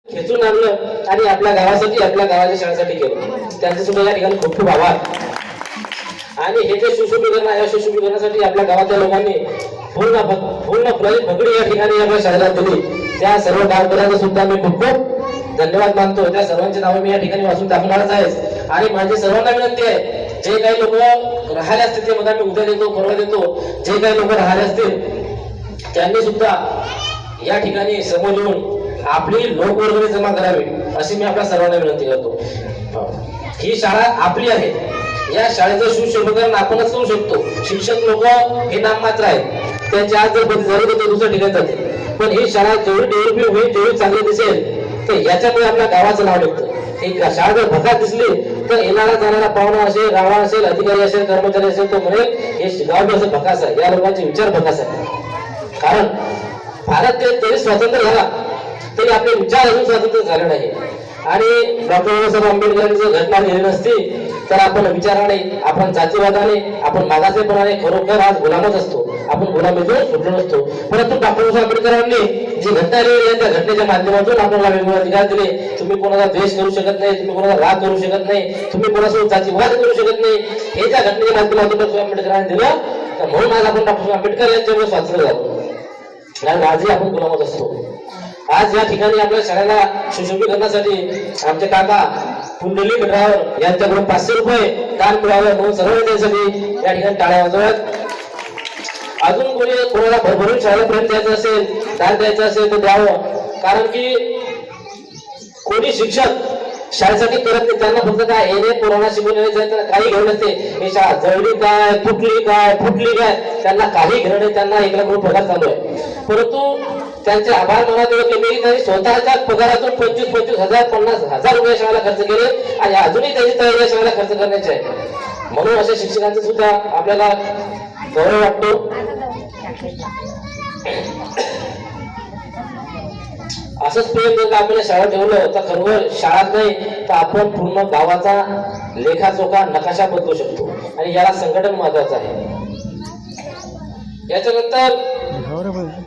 खेचून आणलं आणि आपल्या गावासाठी आपल्या गावाच्या शाळेसाठी केलं. त्यांचे सुद्धा या ठिकाणी खूप खूप आभार. आणि हे जे सुशोभीकरण आहे, सुशोभीकरणासाठी आपल्या गावातल्या लोकांनी पूर्ण फगडी या ठिकाणी आपल्या शाळेला दिली. त्या सर्व गावकऱ्यांचा सुद्धा मी खूप खूप धन्यवाद मानतो. त्या सर्वांची नावे मी या ठिकाणी वाचून दाखवणारच आहे. आणि माझी सर्वांना विनंती आहे, जे काही लोक राहिले असतील ते मला मी उद्या देतो, परवा देतो. जे काही लोक राहिले असतील त्यांनी सुद्धा या ठिकाणी समोर येऊन आपली लोकवर्गणी जमा करावी अशी मी आपल्या सर्वांना विनंती करतो. ही शाळा आपली आहे. या शाळेचं सुशोभीकरण आपणच करू शकतो. शिक्षक लोक हे नाममात्र आहेत. त्यांच्या आज जर बदली झाली तर ते दुसऱ्या ठिकाणी जाते. पण ही शाळा जेवढी डेव्हलप होईल तेवढी चांगली दिसेल तर याच्यामुळे आपल्या गावाचं नाव निघतं. एक शाळा जर भकास दिसली तर येणारा जाणारा पाहुणा असेल, गावा असेल, अधिकारी असेल, कर्मचारी असेल, तो म्हणेल हे गाव असं भकास आहे. या लोकांचे विचार भकास आहे. कारण भारत जरी स्वतंत्र झाला तरी आपले विचार अजून स्वतंत्र झाले नाही. आणि डॉक्टर बाबासाहेब आंबेडकरांनी जर घटना लिहिली नसती तर आपण विचाराने, आपण जातीवादाने, आपण मागासेपणाने खरोखर आज गुलामच असतो. आपण गुलामीतून सुटलो नसतो. परंतु डॉक्टर बाबासाहेब आंबेडकरांनी जी घटना लिहिली आहे त्या घटनेच्या माध्यमातून आपल्याला वेगवेगळे अधिकार दिले. तुम्ही कोणाचा द्वेष करू शकत नाही, तुम्ही कोणाचा राग करू शकत नाही, तुम्ही कोणासोबत जातीवाद करू शकत नाही. हे ज्या घटनेच्या माध्यमातून डॉक्टर आंबेडकरांनी दिलं तर म्हणून आज आपण डॉक्टर आंबेडकर यांच्यामुळे स्वातंत्र्य झालो. कारण आजही आपण गुलामच असतो. आज या ठिकाणी आपल्या शाळेला सुशोभीकरणासाठी आमचे काका पुंडलिक ड्रायव्हर यांच्याकडून 500 रुपये दान मिळावे म्हणून सर्व विद्यार्थ्यांसाठी या ठिकाणी टाळ्या वाजवत. अजून कोणाला भरभरून शाळेला प्रेम द्यायचं असेल, दान द्यायचं असेल तर द्यावं. कारण की कोणी शिक्षक शाळेसाठी करत नाही. त्यांना फक्त काय येणे पोरांना शिकवले जायचं काही घेऊन नसते. हे शाळा जळली काय, फुटली काय त्यांना काही घेणं नाही. त्यांना 1 लाख रुपये पगार चालू आहे. परंतु त्यांचे आभार माना तेवढे कमी. त्यांनी स्वतःच्या पगारातून 25,000 50,000 रुपये शाळेला खर्च केले आणि अजूनही त्यांची तयारी या शाळेला खर्च करण्याची आहे. म्हणून अशा शिक्षकांचा सुद्धा आपल्याला गौरव वाटतो. असंच प्रेम जर आपल्याला शाळा ठेवलं तर खरोखर शाळाच नाही तर आपण पूर्ण गावाचा लेखाजोखा नकाशा बदलू शकतो. आणि याला संघटन महत्वाचं आहे. याच्यानंतर